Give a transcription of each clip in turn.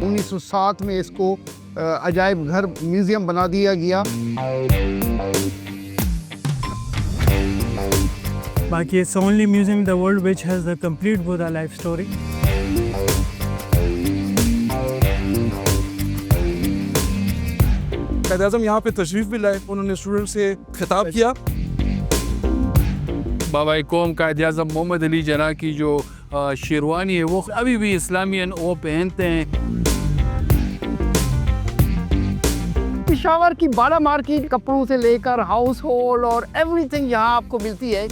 1907 में इसको अजायब घर म्यूज़ियम बना दिया गया। बाकी it's the only museum in the world which has the complete Buddha life story. Quaid-e-Azam यहाँ पे तशरीफ़ भी लाए, उन्होंने स्टूडेंट से खिताब किया। बाबा कौम कायद-ए-आज़म मोहम्मद अली जिन्ना की जो शेरवानी है वो अभी भी इस्लामियन वो पहनते हैं। पेशावर की बाला मार्केट कपड़ों से लेकर हाउस होल्ड और एवरीथिंग यहाँ आपको मिलती है।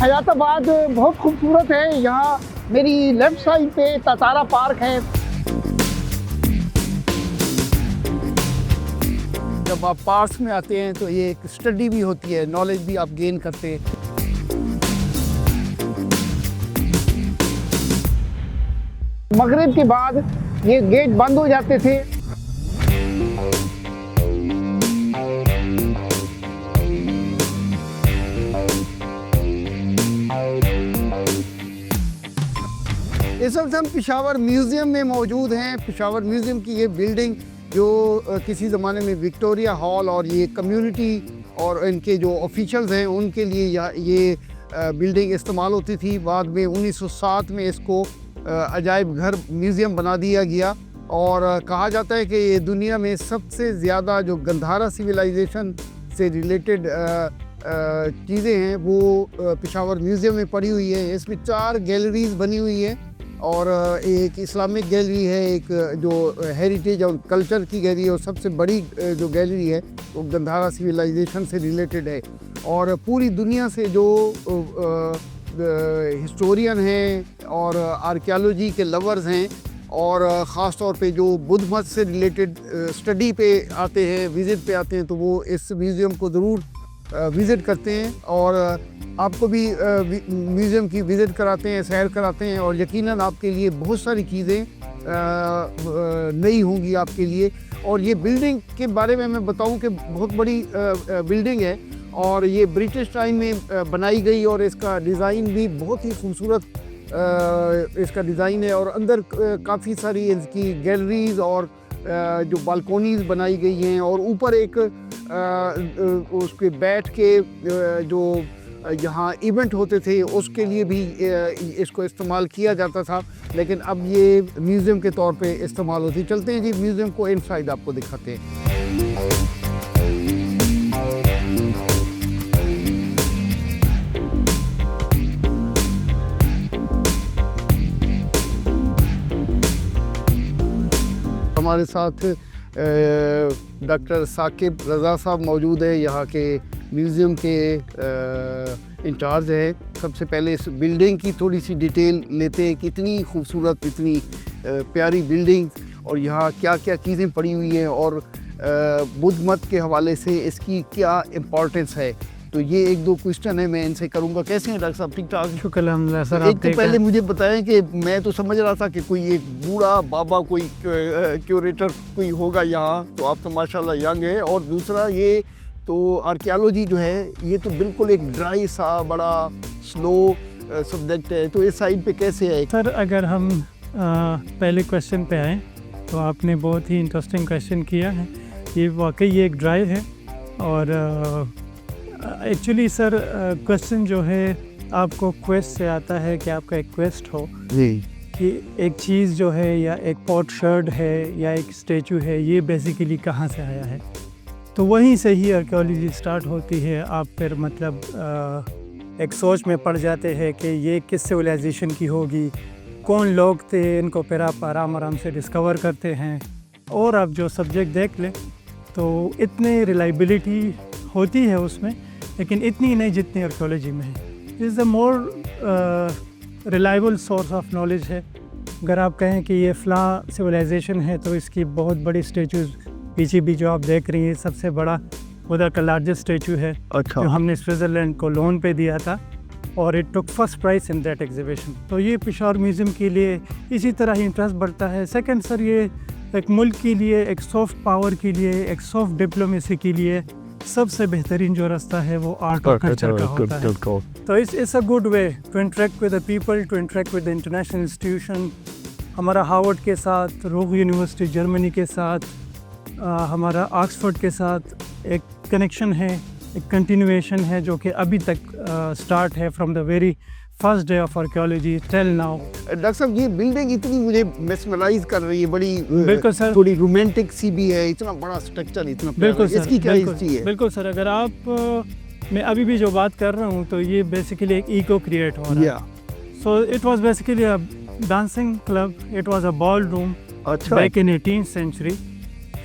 हयाताबाद बहुत खूबसूरत है। यहाँ मेरी लेफ्ट साइड पे तातारा पार्क है। जब आप पार्क्स में आते हैं तो ये एक स्टडी भी होती है, नॉलेज भी आप गेन करते हैं। मगरिब के बाद ये गेट बंद हो जाते थे। इस वक्त हम पेशावर म्यूज़ियम में मौजूद हैं। पेशावर म्यूज़ियम की ये बिल्डिंग जो किसी ज़माने में विक्टोरिया हॉल और ये कम्युनिटी और इनके जो ऑफिशियल्स हैं उनके लिए ये बिल्डिंग इस्तेमाल होती थी। बाद में 1907 में इसको अजायब घर म्यूज़ियम बना दिया गया और कहा जाता है कि ये दुनिया में सबसे ज़्यादा जो गंधारा सिविलाइजेशन से रिलेटेड चीज़ें हैं वो पेशावर म्यूज़ियम में पड़ी हुई है। इसमें 4 गैलरीज़ बनी हुई है और एक इस्लामिक गैलरी है, एक जो हेरिटेज और कल्चर की गैलरी है और सबसे बड़ी जो गैलरी है वो गंधारा सिविलाइजेशन से रिलेटेड है। और पूरी दुनिया से जो हिस्टोरियन हैं और आर्कियोलॉजी के लवर्स हैं और ख़ास तौर पे जो बुद्ध मत से रिलेटेड स्टडी पे आते हैं, विज़िट पे आते हैं, तो वो इस म्यूज़ियम को ज़रूर विज़िट करते हैं और आपको भी म्यूज़ियम की विज़िट कराते हैं, सैर कराते हैं और यकीनन आपके लिए बहुत सारी चीज़ें नई होंगी आपके लिए। और ये बिल्डिंग के बारे में मैं बताऊं कि बहुत बड़ी बिल्डिंग है और ये ब्रिटिश टाइम में बनाई गई और इसका डिज़ाइन भी बहुत ही खूबसूरत इसका डिज़ाइन है और अंदर काफ़ी सारी इसकी गैलरीज़ और जो बालकोनीज़ बनाई गई हैं और ऊपर एक उसके बैठ के जो यहाँ इवेंट होते थे उसके लिए भी इसको इस्तेमाल किया जाता था, लेकिन अब ये म्यूज़ियम के तौर पे इस्तेमाल होती। चलते हैं जी म्यूज़ियम को इनसाइड आपको दिखाते हैं। हमारे साथ डॉक्टर साकिब रज़ा साहब मौजूद है, यहाँ के म्यूज़ियम के इंचार्ज है। सबसे पहले इस बिल्डिंग की थोड़ी सी डिटेल लेते हैं कि इतनी खूबसूरत, इतनी प्यारी बिल्डिंग और यहाँ क्या क्या चीज़ें पड़ी हुई हैं और बुद्ध मत के हवाले से इसकी क्या इम्पोर्टेंस है। तो ये 1-2 क्वेश्चन है, मैं इनसे करूँगा। कैसे हैं डॉक्टर साहब, ठीक ठाक? शुक्र सर। एक तो पहले मुझे बताएं कि मैं तो समझ रहा था कि कोई एक बूढ़ा बाबा कोई क्यूरेटर कोई होगा यहाँ, तो आप तो माशाल्लाह यंग है। और दूसरा ये तो आर्कियोलॉजी जो है ये तो बिल्कुल एक ड्राई सा बड़ा स्लो सब्जेक्ट है, तो इस साइड पे कैसे है? सर अगर हम पहले क्वेश्चन पे आए तो आपने बहुत ही इंटरेस्टिंग क्वेश्चन किया है। ये वाकई ये एक ड्राइव है और एक्चुअली सर क्वेश्चन जो है आपको क्वेस्ट से आता है कि आपका एक क्वेस्ट हो जी कि एक चीज़ जो है या एक पॉट शर्ट है या एक स्टैचू है ये बेसिकली कहाँ से आया है, तो वहीं से ही आर्कियोलॉजी स्टार्ट होती है। आप फिर मतलब एक सोच में पड़ जाते हैं कि ये किस सिविलाइजेशन की होगी, कौन लोग थे, इनको फिर आप आराम से डिस्कवर करते हैं। और आप जो सब्जेक्ट देख लें तो इतनी रिलायबिलिटी होती है उसमें, लेकिन इतनी नहीं जितनी आर्कियोलॉजी में है। Is the more reliable source of knowledge है। अगर आप कहें कि ये फ़ला सिविलाइजेशन है तो इसकी बहुत बड़ी स्टैचूज़ पीछे भी जो आप देख रही हैं, सबसे बड़ा उधर का लार्जेस्ट स्टैचू है। अच्छा। जो हमने स्विट्ज़रलैंड को लोन पे दिया था और it took first prize in that exhibition. तो ये पेशावर म्यूज़ियम के लिए इसी तरह ही इंटरेस्ट बढ़ता है। सेकंड सर, ये एक मुल्क के लिए, एक सॉफ्ट पावर के लिए, एक सॉफ्ट डिप्लोमेसी के लिए सबसे बेहतरीन जो रास्ता है वो आर्ट और कल्चर का होता है। तो it's a good way to interact with the people, to interact with the international institution हमारा हार्वर्ड के साथ, रूह यूनिवर्सिटी जर्मनी के साथ, हमारा ऑक्सफोर्ड के साथ एक कनेक्शन है, एक कंटिन्यूएशन है जो कि अभी तक स्टार्ट है from the very first day of archaeology till now. Doctor साहब ये बिल्डिंग इतनी मुझे मेस्मराइज कर रही है, बड़ी बिल्कुल सर, थोड़ी रोमांटिक सी भी है, इतना बड़ा स्ट्रक्चर, इतना बिल्कुल सर, इसकी क्या हिस्ट्री है? बिल्कुल सर, अगर आप मैं अभी भी जो बात कर रहा हूँ तो ये बेसिकली एक इको क्रिएट हो रहा है। So it was basically a dancing club, it was a ball room अच्छा, back in 18th century,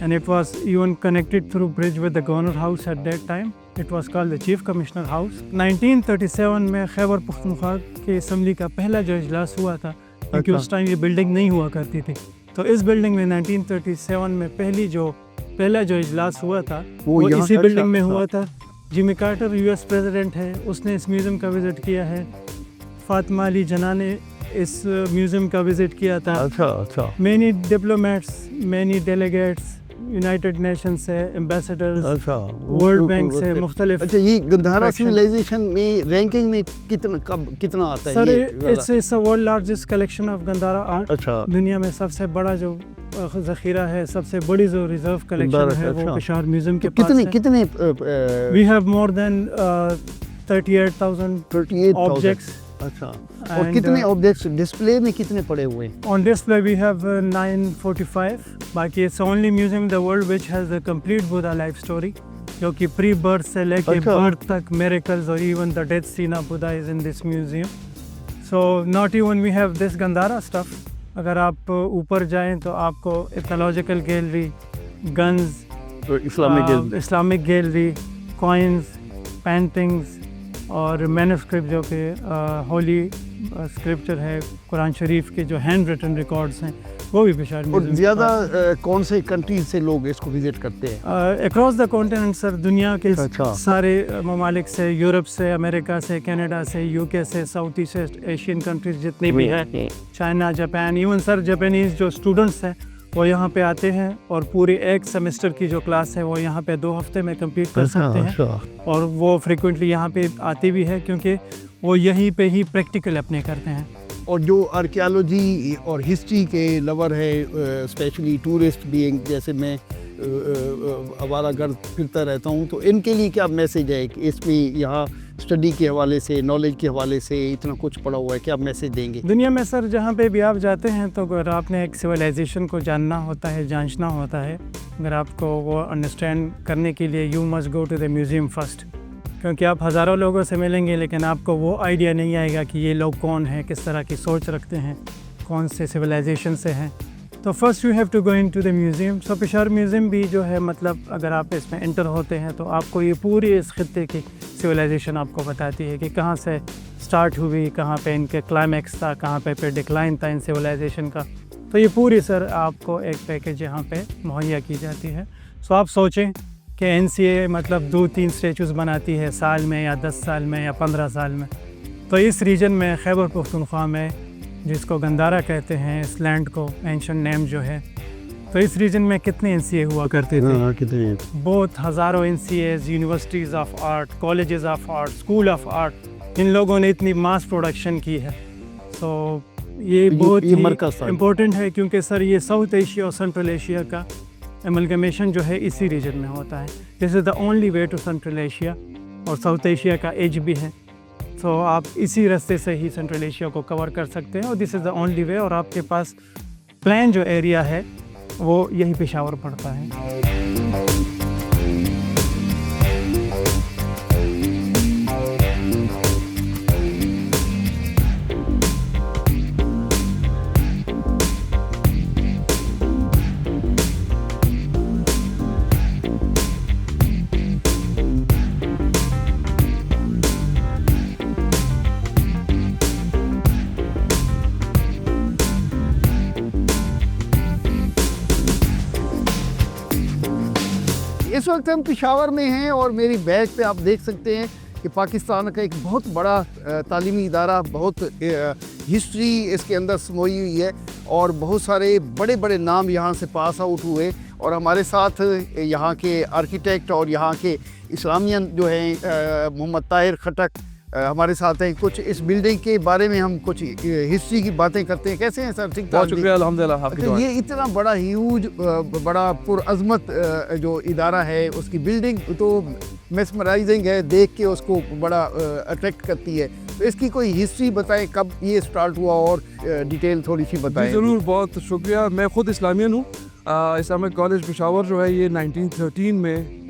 and it was even connected through bridge with the governor house at that time. It was called the chief commissioner house. 1937 में खैबर पख्तूनख्वा के assembly का पहला जो इजलास हुआ था, क्योंकि उस टाइम ये बिल्डिंग नहीं हुआ करती थी, तो इस बिल्डिंग में 1937 में पहला जो इजलास हुआ था वो इसी बिल्डिंग में हुआ था। जिमी कार्टर यूएस प्रेसिडेंट है, उसने इस म्यूज़ियम का विज़िट किया है। फातिमा अली जिन्ना ने इस म्यूज़ियम का विज़िट किया था। अच्छा many diplomats, many delegates, United nation से एम्बेसडर्स, अच्छा, वर्ल्ड बैंक से मुख्तलिफ। अच्छा, ये गंधारा Fraction. सिविलाइजेशन में रैंकिंग में कितना आता है सर ये वाला? It's a world largest collection of Gandhara art. अच्छा, दुनिया में सबसे बड़ा जो ज़ख़ीरा है, सबसे बड़ी जो रिजर्व कलेक्शन है वो अच्छा। पेशावर म्यूज़ियम के पास है। कितने we have more than 38,000 38,000 objects. अच्छा, और And, कितने ऑब्जेक्ट्स डिस्प्ले में कितने पड़े हुए हैं? On display we have 945. बाकी it's the only museum in the world which has the complete Buddha life story, जो कि प्री बर्थ से लेके अच्छा। बर्थ तक miracles और even the death scene of Buddha is in this museum. So not even we have this Gandhara stuff. अगर आप ऊपर जाएं तो आपको ethnological gallery, guns, Islamic gallery, coins, paintings और मैन्युस्क्रिप्ट जो कि होली स्क्रिप्चर है, कुरान शरीफ के जो हैंड रिटन रिकॉर्ड्स हैं वो भी पेशावर और म्यूज़ियम ज़्यादा कौन से कंट्रीज से लोग इसको विजिट करते हैं? अक्रॉस द कॉन्टिनेंट सर, दुनिया के अच्छा। सारे ममालिक से, यूरोप से, अमेरिका से, कनाडा से, यूके से, साउथ ईस्ट एशियन कंट्रीज जितनी भी हैं, China, Japan, even sir Japanese जो स्टूडेंट्स हैं वो यहाँ पे आते हैं और पूरी एक सेमेस्टर की जो क्लास है वो यहाँ पे 2 हफ्ते में कंप्लीट कर सकते हैं। और वो फ्रिक्वेंटली यहाँ पे आते भी है क्योंकि वो यहीं पे ही प्रैक्टिकल अपने करते हैं। और जो आर्कियोलॉजी और हिस्ट्री के लवर है, स्पेशली टूरिस्ट बीइंग, जैसे मैं आवारागर्द फिरता रहता हूँ, तो इनके लिए क्या मैसेज है कि इसमें यहाँ स्टडी के हवाले से, नॉलेज के हवाले से इतना कुछ पड़ा हुआ है, क्या मैसेज देंगे? दुनिया में सर जहाँ पे भी आप जाते हैं तो अगर आपने एक सिविलाइजेशन को जानना होता है, जांचना होता है, अगर आपको वो अंडरस्टैंड करने के लिए you must go to the museum first, क्योंकि आप हज़ारों लोगों से मिलेंगे लेकिन आपको वो आइडिया नहीं आएगा कि ये लोग कौन हैं, किस तरह की सोच रखते हैं, कौन से सिविलाइजेशन से हैं। तो first you have to go into the museum. So Peshawar museum भी जो है, मतलब अगर आप इसमें एंटर होते हैं तो आपको ये पूरी इस खित्ते की सिविलाइजेशन आपको बताती है कि कहाँ से स्टार्ट हुई, कहाँ पे इनके क्लाइमैक्स था, कहाँ पे डिक्लाइन था इन सिविलाइजेशन का। तो ये पूरी सर आपको एक पैकेज यहाँ पे मुहैया की जाती है। सो आप सोचें कि NCA मतलब 2-3 स्टैचूज़ बनाती है साल में या 10 साल में या 15 साल में, तो इस रीजन में खैबर पख्तूनख्वा में, जिसको गंधारा कहते हैं इस लैंड को, एंशिएंट नेम जो है, तो इस रीजन में कितने NCA हुआ करते थे? कितने? बहुत हज़ारों NCAs, universities of art, colleges of art, school of art, इन लोगों ने इतनी मास प्रोडक्शन की है। तो ये बहुत ही इम्पोर्टेंट है क्योंकि सर ये साउथ एशिया और सेंट्रल एशिया का एमलगमेशन जो है इसी रीजन में होता है। This is the only way to Central Asia, और साउथ एशिया का एज भी है, तो आप इसी रास्ते से ही सेंट्रल एशिया को कवर कर सकते हैं और this is the only way. और आपके पास प्लान जो एरिया है वो यही पेशावर पड़ता है। इस वक्त हम पेशावर में हैं और मेरी बैग पे आप देख सकते हैं कि पाकिस्तान का एक बहुत बड़ा तालीमी इदारा, बहुत हिस्ट्री इसके अंदर समोई हुई है और बहुत सारे बड़े बड़े नाम यहाँ से पास आउट हुए। और हमारे साथ यहाँ के आर्किटेक्ट और यहाँ के इस्लामियन जो हैं मोहम्मद ताहिर खटक, हमारे साथ हैं। कुछ इस बिल्डिंग के बारे में हम कुछ हिस्ट्री की बातें करते हैं। कैसे हैं सर? ठीक बहुत शुक्रिया, अल्हम्दुलिल्लाह। आपकी अच्छा, दुआ। ये इतना बड़ा ह्यूज बड़ा पुरअज़मत जो इदारा है, उसकी बिल्डिंग तो मेस्मराइजिंग है, देख के उसको बड़ा अट्रैक्ट करती है। तो इसकी कोई हिस्ट्री बताएं, कब ये स्टार्ट हुआ और डिटेल थोड़ी सी बताएं। ज़रूर, बहुत शुक्रिया। मैं ख़ुद इस्लामियन हूँ। इस्लामिक कॉलेज पेशावर जो है ये 1913 में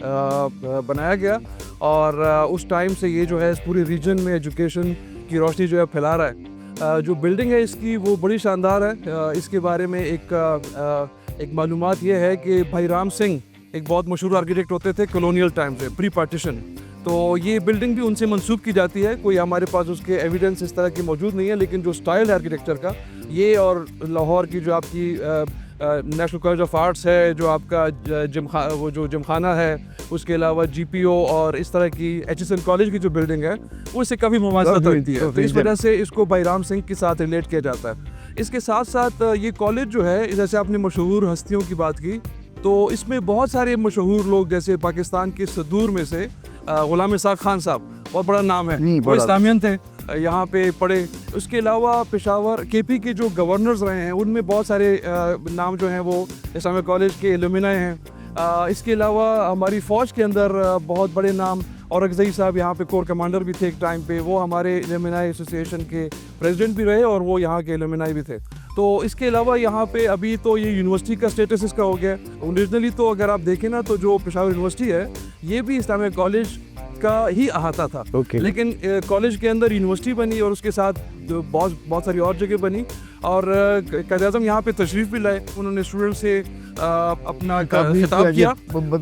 बनाया गया और उस टाइम से ये जो है इस पूरे रीजन में एजुकेशन की रोशनी जो है फैला रहा है। जो बिल्डिंग है इसकी वो बड़ी शानदार है। इसके बारे में एक मालूमात ये है कि भाई राम सिंह एक बहुत मशहूर आर्किटेक्ट होते थे कॉलोनियल टाइम से, प्री पार्टीशन। तो ये बिल्डिंग भी उनसे मंसूब की जाती है। कोई हमारे पास उसके एविडेंस इस तरह की मौजूद नहीं है, लेकिन जो स्टाइल है आर्किटेक्चर का, ये और लाहौर की जो आपकी नेशनल कॉलेज ऑफ आर्ट्स है, जो आपका वो जो जिमखाना है, उसके अलावा GPO और इस तरह की HSN कॉलेज की जो बिल्डिंग है वो इससे काफ़ी मुमासलत होती है। तो इस वजह से इसको भाई राम सिंह के साथ रिलेट किया जाता है। इसके साथ साथ ये कॉलेज जो है, जैसे आपने मशहूर हस्तियों की बात की, तो इसमें बहुत सारे मशहूर लोग, जैसे पाकिस्तान के सदूर में से गुलाम इसाक खान साहब, बहुत बड़ा नाम है, वो इस्लामियन थे, यहाँ पे पढ़े। उसके अलावा पेशावर KP के जो गवर्नर्स रहे हैं उनमें बहुत सारे नाम जो हैं वो इस्लामिक कॉलेज के एलुमिनाई हैं। इसके अलावा हमारी फ़ौज के अंदर बहुत बड़े नाम, औरंगज़ई साहब यहाँ पे कोर कमांडर भी थे एक टाइम पे, वो हमारे एलुमिनाई एसोसिएशन के प्रेसिडेंट भी रहे और वो यहाँ के एलुमिनाई भी थे। तो इसके अलावा यहाँ पे अभी तो ये यूनिवर्सिटी का स्टेटस इसका हो गया। ओरिजिनली तो अगर आप देखें ना, तो जो पेशावर यूनिवर्सिटी है ये भी इस्लामिक कॉलेज का ही अहाता था। लेकिन कॉलेज के अंदर यूनिवर्सिटी बनी और उसके साथ बहुत सारी और जगह बनी। और कायद-ए-आज़म यहाँ पे तशरीफ़ भी लाए, उन्होंने स्टूडेंट से अपना खिताब किया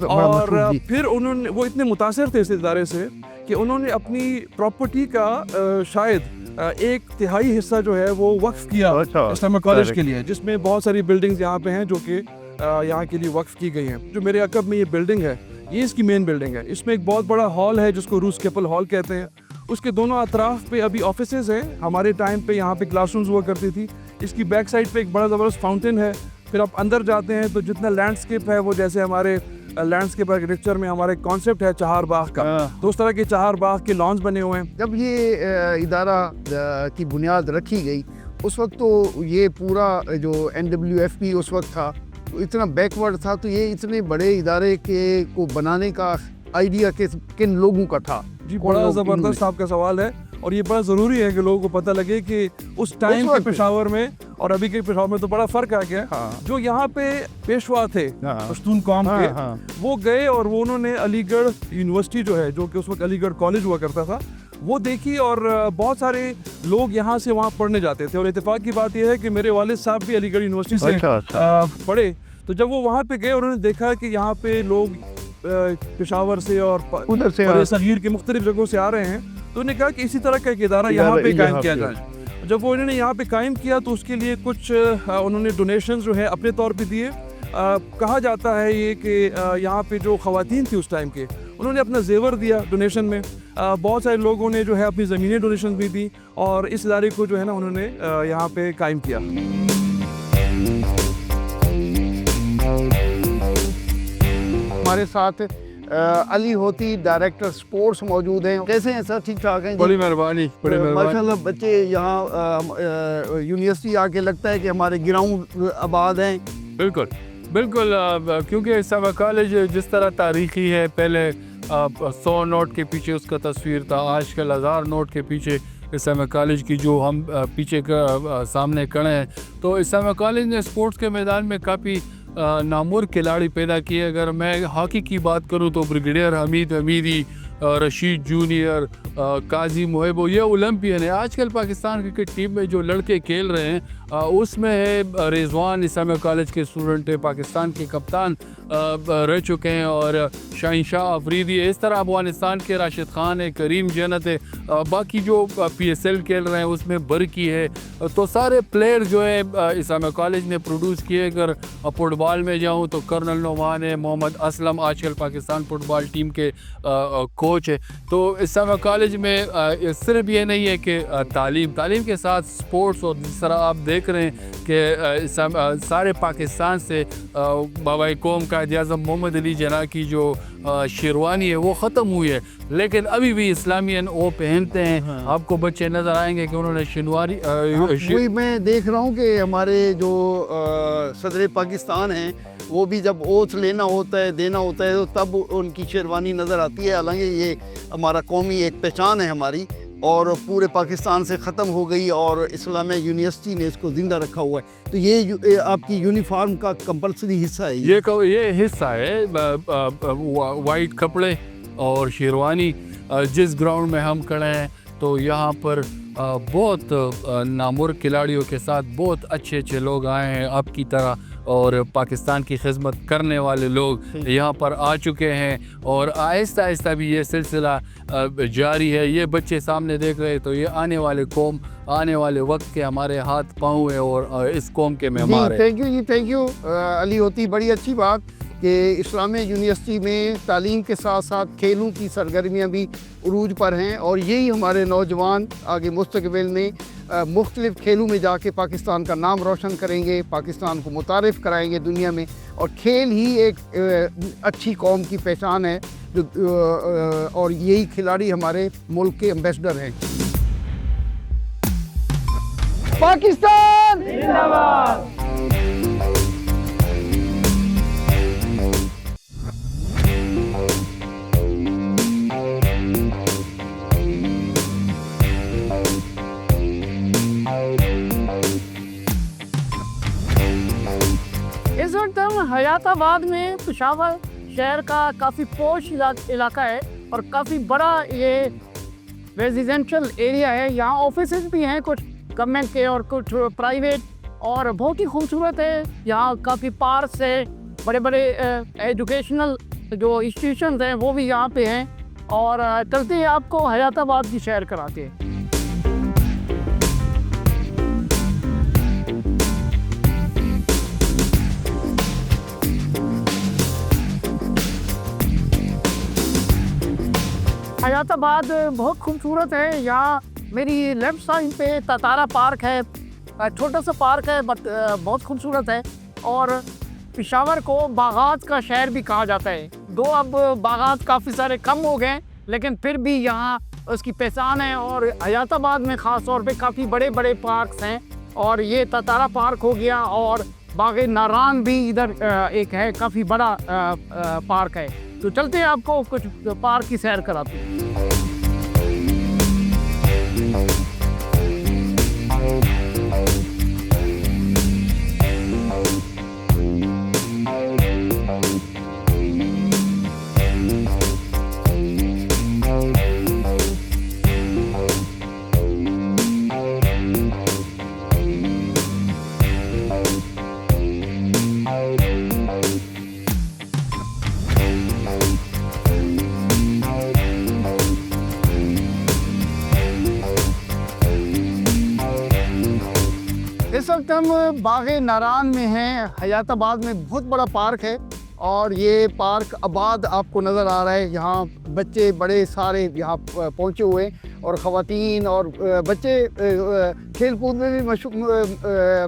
और फिर उन्होंने, वो इतने मुतासिर थे इस इदारे से कि उन्होंने अपनी प्रॉपर्टी का शायद 1/3 हिस्सा जो है वो वक्फ किया इस्लामिक कॉलेज के लिए, जिसमें बहुत सारी बिल्डिंग्स यहाँ पे हैं जो कि यहाँ के लिए वक्फ की गई हैं। जो मेरे अकब में ये बिल्डिंग है, ये इसकी मेन बिल्डिंग है। इसमें एक बहुत बड़ा हॉल है जिसको रूस कैपल हॉल कहते हैं। उसके दोनों अतराफ पे अभी ऑफिसेज हैं। हमारे टाइम पे यहाँ पे क्लासरूम्स हुआ करती थी। इसकी बैक साइड पे एक बड़ा ज़बरदस्त फाउंटेन है। फिर आप अंदर जाते हैं तो जितना लैंडस्केप है वो, जैसे हमारे लैंडस्केप आर्किटेक्चर में हमारा एक कॉन्सेप्ट है चहार बाग का, तो उस तरह के चहार बाग के लॉन्स बने हुए हैं। जब ये इदारा की बुनियाद रखी गई, उस वक्त तो ये पूरा जो NWFP उस वक्त था, तो इतना बैकवर्ड था। तो ये इतने बड़े इदारे के को बनाने का आइडिया किन लोगों का था? जी, बड़ा ज़बरदस्त आपका सवाल है और ये बड़ा ज़रूरी है कि लोगों को पता लगे कि उस टाइम के पेशावर में और अभी के पेशावर में तो बड़ा फ़र्क आ गया। जो यहाँ पे पेशवा थे पश्तून कौम के, वो गए और वो उन्होंने अलीगढ़ यूनिवर्सिटी जो है, जो कि उस वक्त अलीगढ़ कॉलेज हुआ करता था, वो देखी और बहुत सारे लोग यहाँ से वहाँ पढ़ने जाते थे। और इत्तेफाक की बात यह है कि मेरे वालिद साहब भी अलीगढ़ यूनिवर्सिटी से पढ़े। तो जब वो वहाँ पे गए, उन्होंने देखा कि यहाँ पे लोग पेशावर से और उधर से सगीर के मुख्तलिफ जगहों से आ रहे हैं, तो उन्होंने कहा कि इसी तरह का एक इदारा यहाँ पे कायम किया जाए। जब वो इन्होंने यहाँ पे कायम किया तो उसके लिए कुछ उन्होंने डोनेशंस जो है अपने तौर पे दिए। कहा जाता है ये कि यहाँ पे जो ख़वातीन थी उस टाइम के, उन्होंने अपना जेवर दिया डोनेशन में। बहुत सारे लोगों ने जो है अपनी ज़मीनें डोनेशन भी दी और इस इदारे को जो है ना उन्होंने यहाँ पे कायम किया। हमारे साथ अली होती डायरेक्टर स्पोर्ट्स मौजूद हैं। कैसे हैं सर? ठीक ठाक हैं? बड़ी मेहरबानी, बड़ी मेहरबानी। माशाल्लाह बच्चे यहाँ यूनिवर्सिटी आके लगता है कि हमारे ग्राउंड आबाद हैं। बिल्कुल बिल्कुल, क्योंकि इस्लामिक कॉलेज जिस तरह तारीखी है, पहले 100 नोट के पीछे उसका तस्वीर था, आजकल 1000 नोट के पीछे इस्लामिक कॉलेज की जो हम पीछे सामने खड़े हैं। तो इस्लामिक कॉलेज ने स्पोर्ट्स के मैदान में काफ़ी नामुर खिलाड़ी पैदा किए। अगर मैं हॉकी की बात करूं तो ब्रिगेडियर हमीद हमीदी, रशीद जूनियर, काजी मोहबो, ये ओलंपियन है। आजकल पाकिस्तान क्रिकेट टीम में जो लड़के खेल रहे हैं उसमें है रिजवान, इस्लामिक कॉलेज के स्टूडेंट है, पाकिस्तान के कप्तान रह चुके हैं, और शाहिनशाह अफरीदी है। इस तरह अफगानिस्तान के राशिद खान है, करीम जन्नत है, बाकी जो PSL खेल रहे हैं उसमें बरकी है। तो सारे प्लेयर जो है इस्लामिक कॉलेज ने प्रोड्यूस किए। अगर फुटबॉल में जाऊँ तो कर्नल नोमान है, मोहम्मद असलम आजकल पाकिस्तान फुटबॉल टीम के कोच है। तो इस्लामिक कॉलेज में सिर्फ ये नहीं है कि तालीम के साथ स्पोर्ट्स, और जिस तरह आप देख देख रहे हैं कि सारे पाकिस्तान से बाबा कौम कायद-ए-आज़म मोहम्मद अली जिन्ना की जो शेरवानी है वो ख़त्म हुई है, लेकिन अभी भी इस्लामियन वो पहनते हैं। हाँ। आपको बच्चे नज़र आएंगे कि उन्होंने शनवारी वही मैं देख रहा हूँ कि हमारे जो सदर पाकिस्तान हैं वो भी जब ओथ लेना होता है, देना होता है, तो तब उनकी शेरवानी नज़र आती है। हालांकि ये हमारा कौमी एक पहचान है हमारी, और पूरे पाकिस्तान से ख़त्म हो गई और इस्लामिया यूनिवर्सिटी ने इसको ज़िंदा रखा हुआ है। तो ये आपकी यूनिफॉर्म का कंपलसरी हिस्सा है ये हिस्सा है वाइट कपड़े और शेरवानी। जिस ग्राउंड में हम खड़े हैं तो यहाँ पर बहुत नामुर खिलाड़ियों के साथ बहुत अच्छे अच्छे लोग आए हैं आपकी तरह, और पाकिस्तान की खिदमत करने वाले लोग यहाँ पर आ चुके हैं, और आहिस्ता आहिस्ता भी ये सिलसिला जारी है। ये बच्चे सामने देख रहे हैं तो ये आने वाले कौम, आने वाले वक्त के हमारे हाथ पाँव है और इस कौम के मेहमान हैं। Thank you ji, thank you Ali. होती बड़ी अच्छी बात कि इस्लामिया यूनिवर्सिटी में तालीम के साथ साथ खेलों की सरगर्मियाँ भी उरूज पर हैं, और यही हमारे नौजवान आगे मुस्तकबिल में मुख्तलिफ़ खेलों में जाके पाकिस्तान का नाम रोशन करेंगे, पाकिस्तान को मुतारिफ़ कराएंगे दुनिया में। और खेल ही एक अच्छी कौम की पहचान है जो और यही खिलाड़ी हमारे मुल्क के एम्बेसडर हैं। पाकिस्तान जिंदाबाद। इस वक्त हम हयाताबाद में पेशावर शहर का काफ़ी पोश इलाका है और काफ़ी बड़ा ये रेजिडेंशियल एरिया है। यहाँ ऑफिसेज भी हैं, कुछ गवर्नमेंट के और कुछ प्राइवेट, और बहुत ही खूबसूरत है। यहाँ काफ़ी पार्क्स है, बड़े बड़े एजुकेशनल जो इंस्टीट्यूशंस हैं वो भी यहाँ पे हैं। और चलते हैं आपको हयाताबाद की सैर कराते हैं। हयाताबाद बहुत खूबसूरत है। यहाँ मेरी लेफ़्ट साइड पे ततारा पार्क है, छोटा सा पार्क है बट बहुत खूबसूरत है। और पेशावर को बागात का शहर भी कहा जाता है। दो अब बागात काफ़ी सारे कम हो गए, लेकिन फिर भी यहाँ उसकी पहचान है। और हयाताबाद में ख़ास तौर पे काफ़ी बड़े बड़े पार्क्स हैं, और ये ततारा पार्क हो गया, और बाग नारान भी इधर एक है, काफ़ी बड़ा पार्क है। तो चलते हैं आपको कुछ पार्क की सैर कराते हैं। इस वक्त हम बाग नारान में हैं। हयाताबाद में बहुत बड़ा पार्क है, और ये पार्क आबाद आपको नज़र आ रहा है। यहाँ बच्चे बड़े सारे यहाँ पहुँचे हुए हैं, और ख़वातीन और बच्चे खेल कूद में भी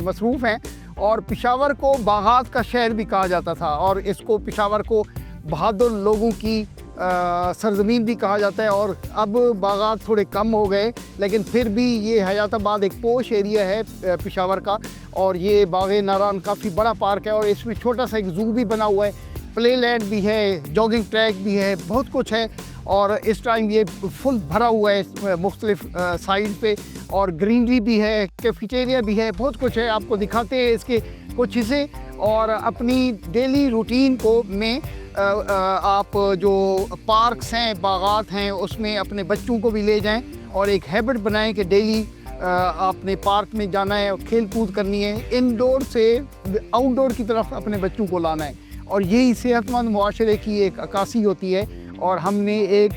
मसरूफ़ हैं। और पेशावर को बागात का शहर भी कहा जाता था, और इसको पेशावर को बहादुर लोगों की सरजमीन भी कहा जाता है। और अब बागात थोड़े कम हो गए, लेकिन फिर भी ये हयाताबाद एक पोश एरिया है पेशावर का। और ये बाग नारान काफ़ी बड़ा पार्क है, और इसमें छोटा सा एक जू भी बना हुआ है, प्ले लैंड भी है, जॉगिंग ट्रैक भी है, बहुत कुछ है। और इस टाइम ये फुल भरा हुआ है मुख्तलिफ साइड पे, और ग्रीनरी भी है, कैफेटेरिया भी है, बहुत कुछ है। आपको दिखाते हैं इसके कुछ हिस्से। और अपनी डेली रूटीन को में आप जो पार्क्स हैं, बागात हैं, उसमें अपने बच्चों को भी ले जाएं, और एक हैबिट बनाएं कि डेली आपने पार्क में जाना है, खेल कूद करनी है, इनडोर से आउटडोर की तरफ अपने बच्चों को लाना है। और यही सेहतमंद मुआशरे की एक अक्कासी होती है, और हमने एक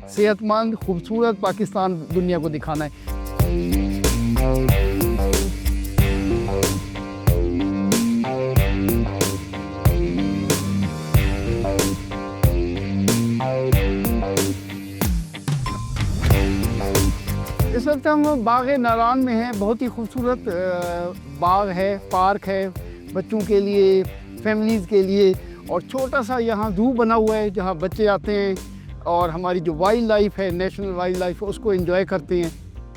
सेहतमंद खूबसूरत पाकिस्तान दुनिया को दिखाना है। इस वक्त वक्त हम बाग नारान में हैं। बहुत ही खूबसूरत बाग है, पार्क है बच्चों के लिए, फैमिलीज़ के लिए। और छोटा सा यहाँ ज़ू बना हुआ है जहाँ बच्चे आते हैं और हमारी जो वाइल्ड लाइफ है, नेशनल वाइल्ड लाइफ, उसको एंजॉय करते हैं।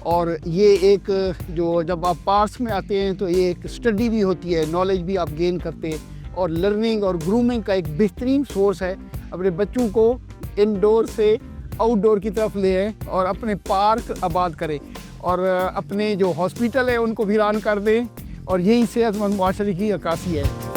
और ये एक जो जब आप पार्क्स में आते हैं तो ये एक स्टडी भी होती है, नॉलेज भी आप गेन करते हैं और लर्निंग और ग्रूमिंग का एक बेहतरीन सोर्स है। अपने बच्चों को इंडोर से आउटडोर की तरफ ले आएँ और अपने पार्क आबाद करें और अपने जो हॉस्पिटल है उनको वीरान कर दें, और यही सेहतमंद माशरे की अक्कासी है।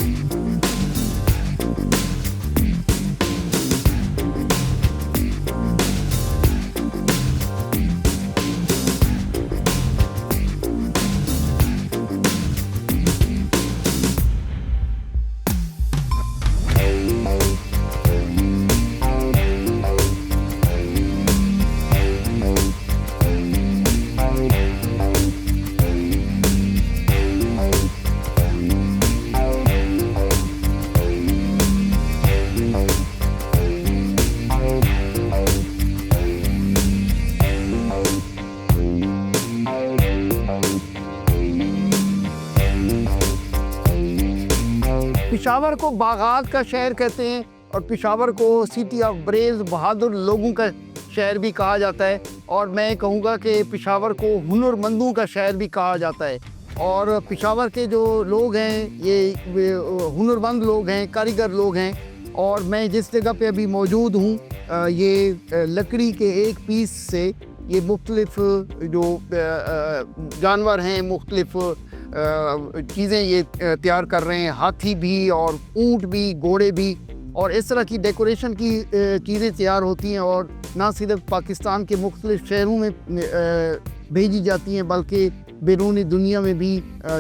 पेशावर को बागात का शहर कहते हैं और पेशावर को सिटी ऑफ ब्रेव, बहादुर लोगों का शहर भी कहा जाता है। और मैं कहूँगा कि पेशावर को हुनरमंदों का शहर भी कहा जाता है। और पेशावर के जो लोग हैं ये हुनरमंद लोग हैं, कारीगर लोग हैं। और मैं जिस जगह पे अभी मौजूद हूँ ये लकड़ी के एक पीस से ये मुख्तलिफ जो जानवर हैं, मुख्तलिफ चीज़ें ये तैयार कर रहे हैं, हाथी भी और ऊँट भी, घोड़े भी, और इस तरह की डेकोरेशन की चीज़ें तैयार होती हैं और ना सिर्फ पाकिस्तान के मुख्तलिफ शहरों में भेजी जाती हैं बल्कि बैरूनी दुनिया में भी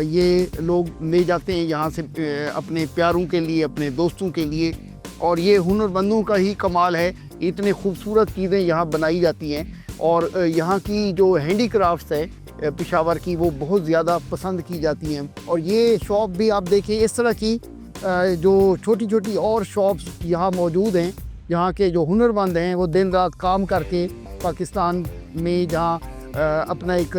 ये लोग ले जाते हैं यहाँ से अपने प्यारों के लिए, अपने दोस्तों के लिए। और ये हुनरमंदों का ही कमाल है, इतने खूबसूरत चीज़ें यहाँ बनाई जाती हैं। और यहाँ की जो हैंडीक्राफ्ट्स है पेशावर की वो बहुत ज़्यादा पसंद की जाती हैं। और ये शॉप भी आप देखें, इस तरह की जो छोटी छोटी और शॉप्स यहाँ मौजूद हैं। यहाँ के जो हुनरमंद हैं वो दिन रात काम करके पाकिस्तान में जहाँ अपना एक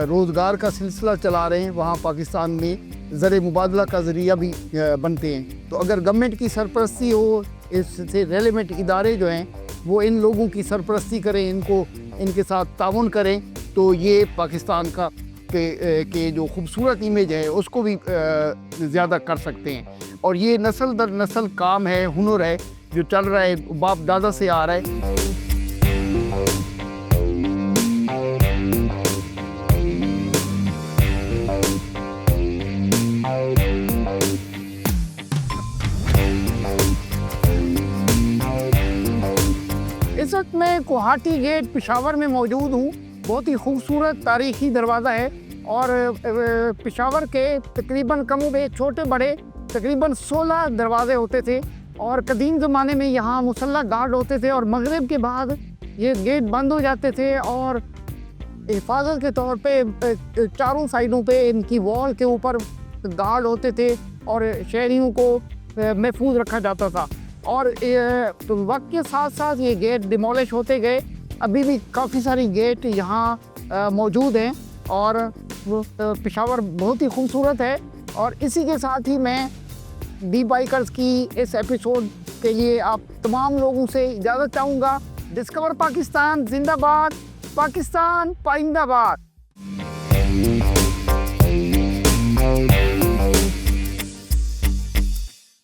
रोज़गार का सिलसिला चला रहे हैं, वहाँ पाकिस्तान में ज़र मुबादला का ज़रिया भी बनते हैं। तो अगर गवर्नमेंट की सरपरस्ती हो, इससे रेलेवेंट इदारे जो हैं वो इन लोगों की सरपरस्ती करें, इनको इनके साथ ताउन करें, तो ये पाकिस्तान का के जो खूबसूरत इमेज है उसको भी ज़्यादा कर सकते हैं। और ये नस्ल दर नस्ल काम है, हुनर है जो चल रहा है, बाप दादा से आ रहा है। इस वक्त मैं गुवाहाटी गेट पेशावर में मौजूद हूँ। बहुत ही खूबसूरत तारीखी दरवाज़ा है और पेशावर के तकरीबन कमोबेश छोटे बड़े तकरीबन 16 दरवाजे होते थे। और कदीम ज़माने में यहाँ मुसल्लह गार्ड होते थे और मगरिब के बाद ये गेट बंद हो जाते थे और हिफाजत के तौर पे चारों साइडों पे इनकी वॉल के ऊपर गार्ड होते थे और शहरियों को महफूज रखा जाता था। और तो वक्त के साथ साथ ये गेट डिमोलिश होते गए। अभी भी काफ़ी सारी गेट यहाँ मौजूद हैं और पेशावर बहुत ही खूबसूरत है। और इसी के साथ ही मैं दी बाइकर्स की इस एपिसोड के लिए आप तमाम लोगों से इजाज़त चाहूँगा। डिस्कवर पाकिस्तान जिंदाबाद, पाकिस्तान पाइंदाबाद।